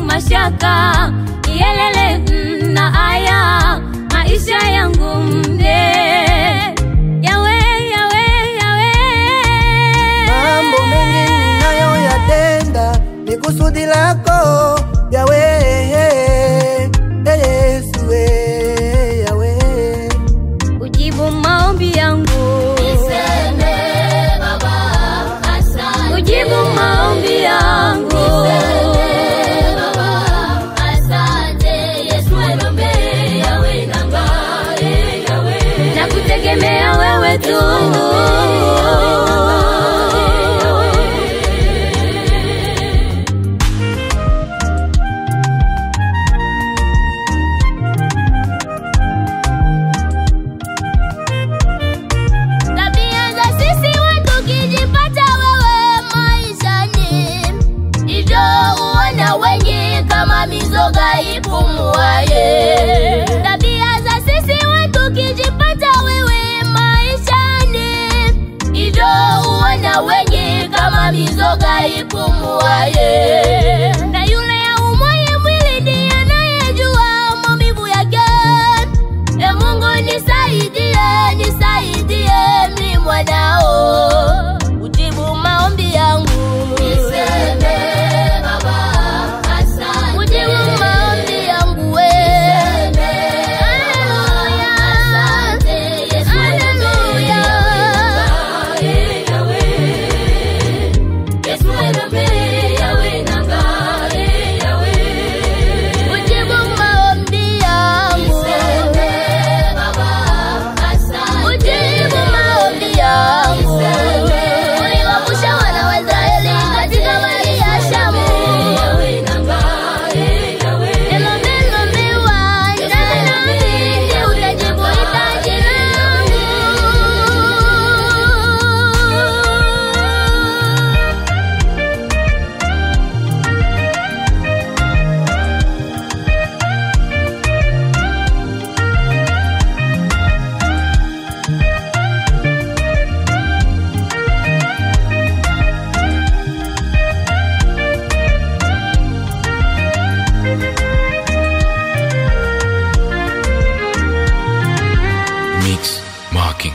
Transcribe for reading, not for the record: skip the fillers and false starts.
mashaka yelele na aya maisha yangu mde yawe mambo mengi ninayoyatenda ni kusudi lako yawe Yesu yawe ujibu maombi yangu niseme baba asante ujibu maombi yangu nakutegemea wewe tu tabia za sisi watu kijipata wewe maishani hivyo uona wengi kama mizoga ipumuaye tabia za sisi watu kijipata wewe maishani hivyo uona wengi kama mizoga ipumuaye na yule aumoye mwili ndiye anayejua maumivu yake Mungu nisaidie mimi mwanao ujibu maombi yangu niseme baba asante ujibu maombi yangu wewe haleluya asante Yesu haleluya Yesu yawe nanga yawe ujibu maombi yangu niseme baba asante ujibu maombi yangu uliwavusha wana wa Israeli katika bahari ya Shamu yawe nanga yawe elombewa nami ndiye utajibu hitaji langu Mix Marking.